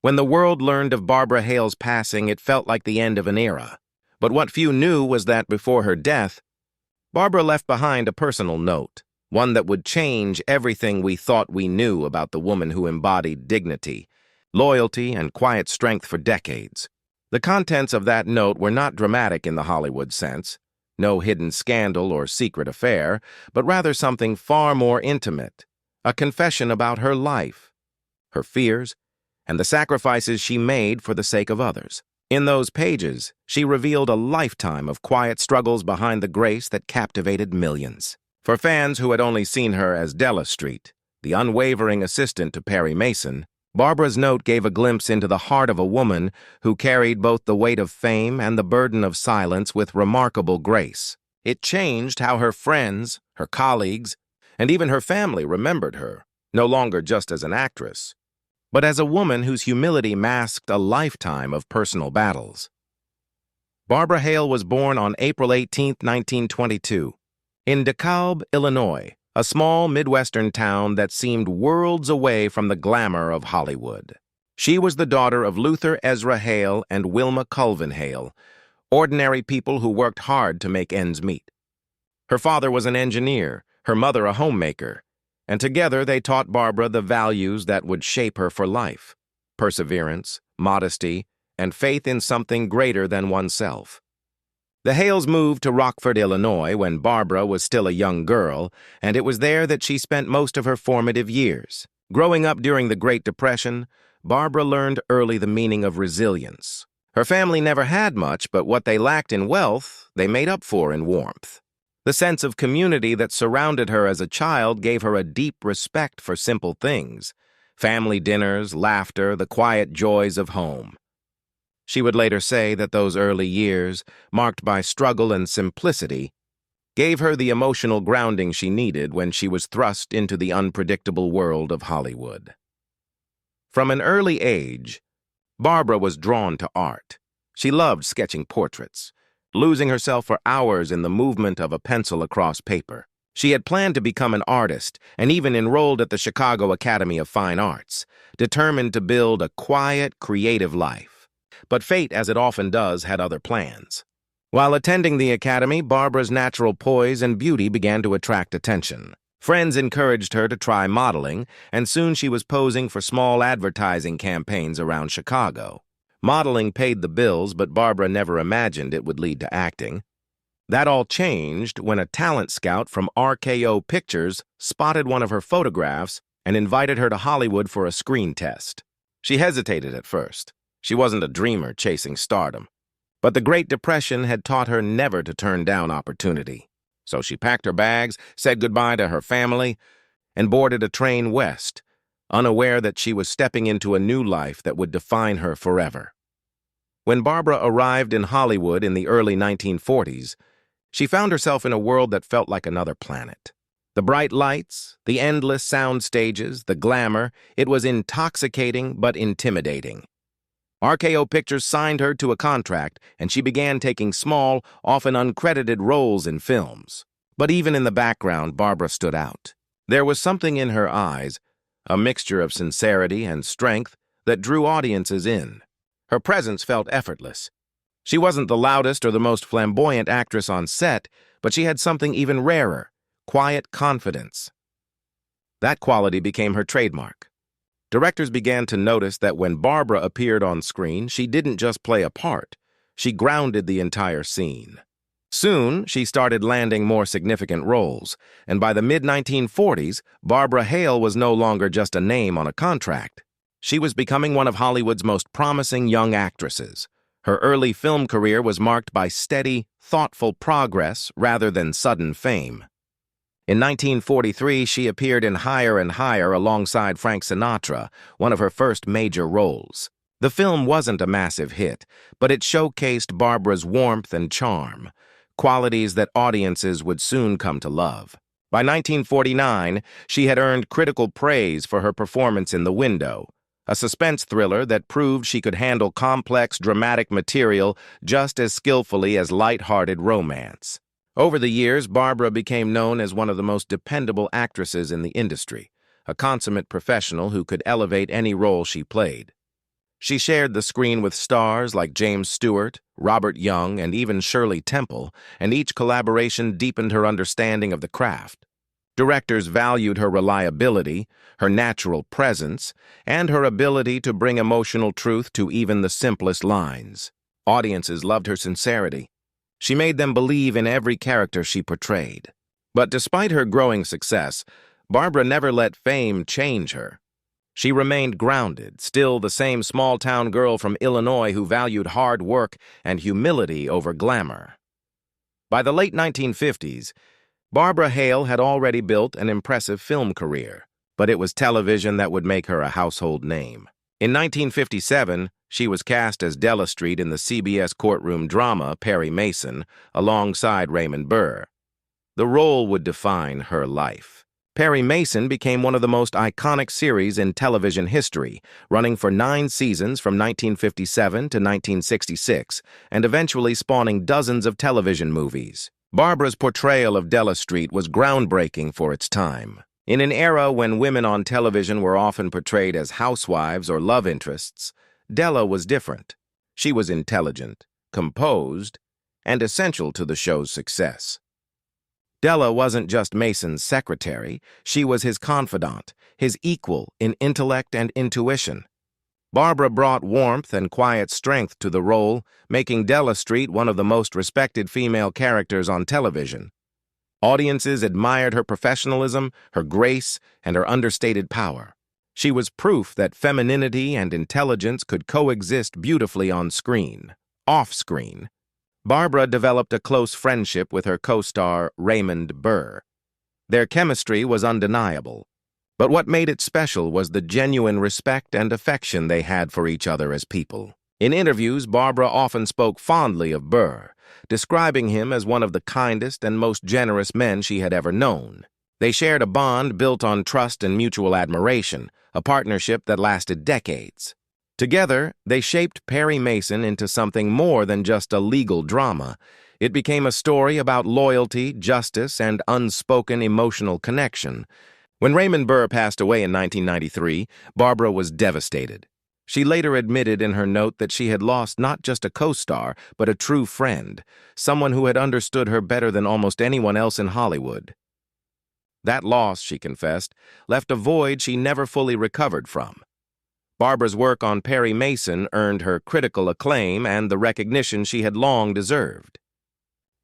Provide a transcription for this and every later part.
When the world learned of Barbara Hale's passing, it felt like the end of an era. But what few knew was that before her death, Barbara left behind a personal note, one that would change everything we thought we knew about the woman who embodied dignity, loyalty, and quiet strength for decades. The contents of that note were not dramatic in the Hollywood sense, no hidden scandal or secret affair, but rather something far more intimate, a confession about her life, her fears, and the sacrifices she made for the sake of others. In those pages, she revealed a lifetime of quiet struggles behind the grace that captivated millions. For fans who had only seen her as Della Street, the unwavering assistant to Perry Mason, Barbara's note gave a glimpse into the heart of a woman who carried both the weight of fame and the burden of silence with remarkable grace. It changed how her friends, her colleagues, and even her family remembered her, no longer just as an actress, but as a woman whose humility masked a lifetime of personal battles. Barbara Hale was born on April 18, 1922, in DeKalb, Illinois, a small Midwestern town that seemed worlds away from the glamour of Hollywood. She was the daughter of Luther Ezra Hale and Wilma Colvin Hale, ordinary people who worked hard to make ends meet. Her father was an engineer, her mother a homemaker, and together they taught Barbara the values that would shape her for life: perseverance, modesty, and faith in something greater than oneself. The Hales moved to Rockford, Illinois, when Barbara was still a young girl, and it was there that she spent most of her formative years. Growing up during the Great Depression, Barbara learned early the meaning of resilience. Her family never had much, but what they lacked in wealth, they made up for in warmth. The sense of community that surrounded her as a child gave her a deep respect for simple things: family dinners, laughter, the quiet joys of home. She would later say that those early years, marked by struggle and simplicity, gave her the emotional grounding she needed when she was thrust into the unpredictable world of Hollywood. From an early age, Barbara was drawn to art. She loved sketching portraits, losing herself for hours in the movement of a pencil across paper. She had planned to become an artist and even enrolled at the Chicago Academy of Fine Arts, determined to build a quiet, creative life. But fate, as it often does, had other plans. While attending the academy, Barbara's natural poise and beauty began to attract attention. Friends encouraged her to try modeling, and soon she was posing for small advertising campaigns around Chicago. Modeling paid the bills, but Barbara never imagined it would lead to acting. That all changed when a talent scout from RKO Pictures spotted one of her photographs and invited her to Hollywood for a screen test. She hesitated at first. She wasn't a dreamer chasing stardom. But the Great Depression had taught her never to turn down opportunity. So she packed her bags, said goodbye to her family, and boarded a train west, unaware that she was stepping into a new life that would define her forever. When Barbara arrived in Hollywood in the early 1940s, she found herself in a world that felt like another planet. The bright lights, the endless sound stages, the glamour, it was intoxicating but intimidating. RKO Pictures signed her to a contract, and she began taking small, often uncredited roles in films. But even in the background, Barbara stood out. There was something in her eyes, a mixture of sincerity and strength, that drew audiences in. Her presence felt effortless. She wasn't the loudest or the most flamboyant actress on set, but she had something even rarer: quiet confidence. That quality became her trademark. Directors began to notice that when Barbara appeared on screen, she didn't just play a part. She grounded the entire scene. Soon, she started landing more significant roles, and by the mid-1940s, Barbara Hale was no longer just a name on a contract. She was becoming one of Hollywood's most promising young actresses. Her early film career was marked by steady, thoughtful progress rather than sudden fame. In 1943, she appeared in Higher and Higher alongside Frank Sinatra, one of her first major roles. The film wasn't a massive hit, but it showcased Barbara's warmth and charm, qualities that audiences would soon come to love. By 1949, she had earned critical praise for her performance in The Window, a suspense thriller that proved she could handle complex, dramatic material just as skillfully as light-hearted romance. Over the years, Barbara became known as one of the most dependable actresses in the industry, a consummate professional who could elevate any role she played. She shared the screen with stars like James Stewart, Robert Young, and even Shirley Temple, and each collaboration deepened her understanding of the craft. Directors valued her reliability, her natural presence, and her ability to bring emotional truth to even the simplest lines. Audiences loved her sincerity. She made them believe in every character she portrayed. But despite her growing success, Barbara never let fame change her. She remained grounded, still the same small-town girl from Illinois who valued hard work and humility over glamour. By the late 1950s, Barbara Hale had already built an impressive film career, but it was television that would make her a household name. In 1957, she was cast as Della Street in the CBS courtroom drama Perry Mason, alongside Raymond Burr. The role would define her life. Perry Mason became one of the most iconic series in television history, running for 9 seasons from 1957 to 1966, and eventually spawning dozens of television movies. Barbara's portrayal of Della Street was groundbreaking for its time. In an era when women on television were often portrayed as housewives or love interests, Della was different. She was intelligent, composed, and essential to the show's success. Della wasn't just Mason's secretary, she was his confidant, his equal in intellect and intuition. Barbara brought warmth and quiet strength to the role, making Della Street one of the most respected female characters on television. Audiences admired her professionalism, her grace, and her understated power. She was proof that femininity and intelligence could coexist beautifully on screen. Off-screen, Barbara developed a close friendship with her co-star Raymond Burr. Their chemistry was undeniable, but what made it special was the genuine respect and affection they had for each other as people. In interviews, Barbara often spoke fondly of Burr, describing him as one of the kindest and most generous men she had ever known. They shared a bond built on trust and mutual admiration, a partnership that lasted decades. Together, they shaped Perry Mason into something more than just a legal drama. It became a story about loyalty, justice, and unspoken emotional connection. When Raymond Burr passed away in 1993, Barbara was devastated. She later admitted in her note that she had lost not just a co-star, but a true friend, someone who had understood her better than almost anyone else in Hollywood. That loss, she confessed, left a void she never fully recovered from. Barbara's work on Perry Mason earned her critical acclaim and the recognition she had long deserved.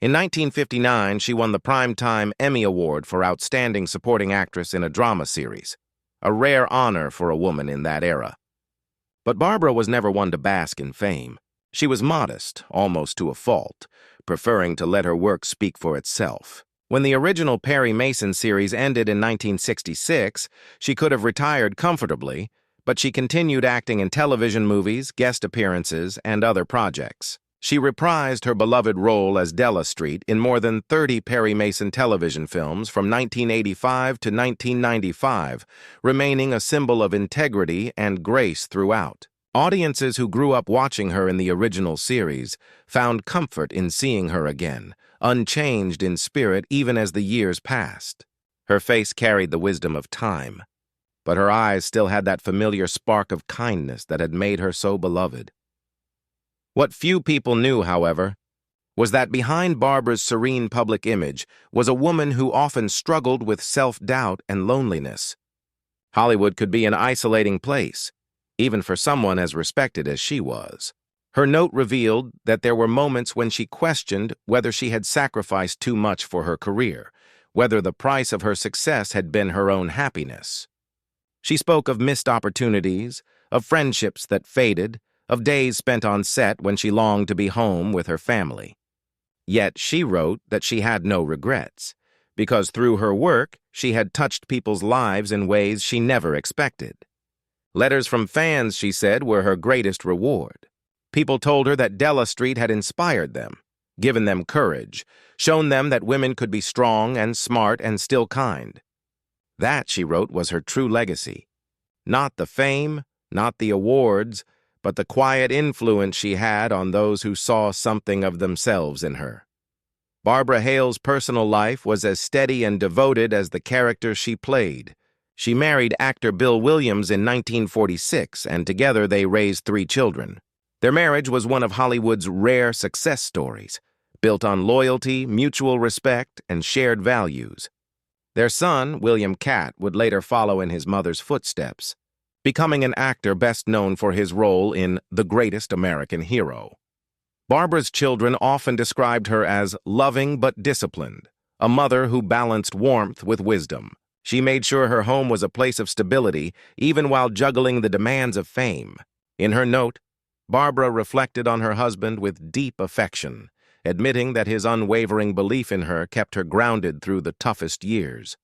In 1959, she won the Primetime Emmy Award for Outstanding Supporting Actress in a Drama Series, a rare honor for a woman in that era. But Barbara was never one to bask in fame. She was modest, almost to a fault, preferring to let her work speak for itself. When the original Perry Mason series ended in 1966, she could have retired comfortably, but she continued acting in television movies, guest appearances, and other projects. She reprised her beloved role as Della Street in more than 30 Perry Mason television films from 1985 to 1995, remaining a symbol of integrity and grace throughout. Audiences who grew up watching her in the original series found comfort in seeing her again, unchanged in spirit even as the years passed. Her face carried the wisdom of time, but her eyes still had that familiar spark of kindness that had made her so beloved. What few people knew, however, was that behind Barbara's serene public image was a woman who often struggled with self-doubt and loneliness. Hollywood could be an isolating place, even for someone as respected as she was. Her note revealed that there were moments when she questioned whether she had sacrificed too much for her career, whether the price of her success had been her own happiness. She spoke of missed opportunities, of friendships that faded, of days spent on set when she longed to be home with her family. Yet she wrote that she had no regrets, because through her work, she had touched people's lives in ways she never expected. Letters from fans, she said, were her greatest reward. People told her that Della Street had inspired them, given them courage, shown them that women could be strong and smart and still kind. That, she wrote, was her true legacy. Not the fame, not the awards, but the quiet influence she had on those who saw something of themselves in her. Barbara Hale's personal life was as steady and devoted as the character she played. She married actor Bill Williams in 1946, and together they raised 3 children. Their marriage was one of Hollywood's rare success stories, built on loyalty, mutual respect, and shared values. Their son, William Catt, would later follow in his mother's footsteps, becoming an actor best known for his role in The Greatest American Hero. Barbara's children often described her as loving but disciplined, a mother who balanced warmth with wisdom. She made sure her home was a place of stability, even while juggling the demands of fame. In her note, Barbara reflected on her husband with deep affection, admitting that his unwavering belief in her kept her grounded through the toughest years.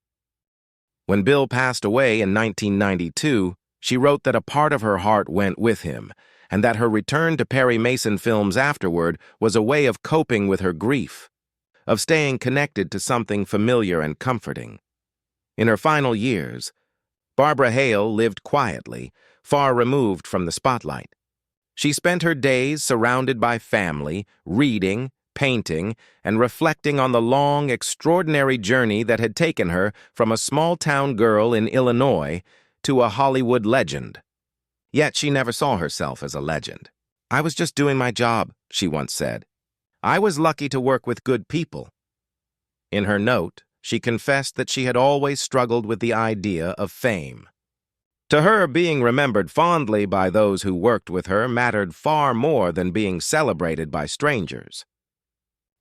When Bill passed away in 1992, she wrote that a part of her heart went with him, and that her return to Perry Mason films afterward was a way of coping with her grief, of staying connected to something familiar and comforting. In her final years, Barbara Hale lived quietly, far removed from the spotlight. She spent her days surrounded by family, reading, painting, and reflecting on the long, extraordinary journey that had taken her from a small-town girl in Illinois to a Hollywood legend. Yet she never saw herself as a legend. "I was just doing my job," she once said. "I was lucky to work with good people." In her note, she confessed that she had always struggled with the idea of fame. To her, being remembered fondly by those who worked with her mattered far more than being celebrated by strangers.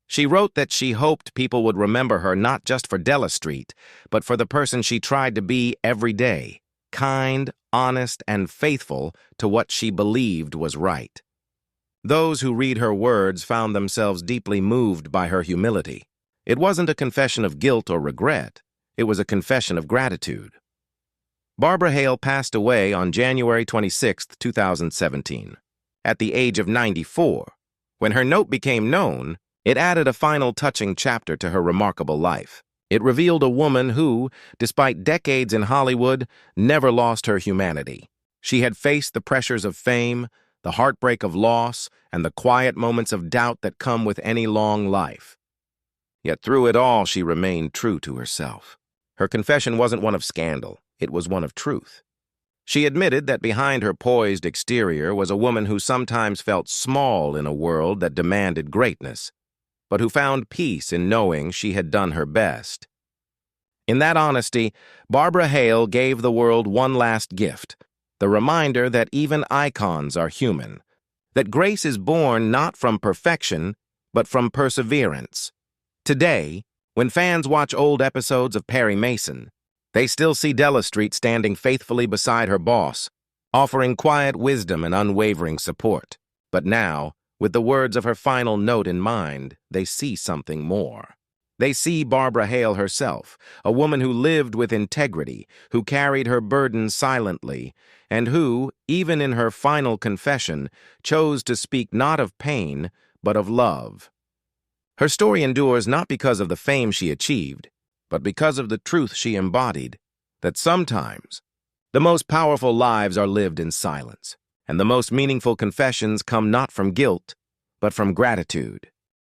She wrote that she hoped people would remember her not just for Della Street, but for the person she tried to be every day, kind, honest, and faithful to what she believed was right. Those who read her words found themselves deeply moved by her humility. It wasn't a confession of guilt or regret. It was a confession of gratitude. Barbara Hale passed away on January 26, 2017, at the age of 94. When her note became known, it added a final touching chapter to her remarkable life. It revealed a woman who, despite decades in Hollywood, never lost her humanity. She had faced the pressures of fame, the heartbreak of loss, and the quiet moments of doubt that come with any long life. Yet through it all, she remained true to herself. Her confession wasn't one of scandal. It was one of truth. She admitted that behind her poised exterior was a woman who sometimes felt small in a world that demanded greatness, but who found peace in knowing she had done her best. In that honesty, Barbara Hale gave the world one last gift, the reminder that even icons are human, that grace is born not from perfection, but from perseverance. Today, when fans watch old episodes of Perry Mason, they still see Della Street standing faithfully beside her boss, offering quiet wisdom and unwavering support. But now, with the words of her final note in mind, they see something more. They see Barbara Hale herself, a woman who lived with integrity, who carried her burdens silently, and who, even in her final confession, chose to speak not of pain, but of love. Her story endures not because of the fame she achieved, but because of the truth she embodied, that sometimes the most powerful lives are lived in silence, and the most meaningful confessions come not from guilt, but from gratitude.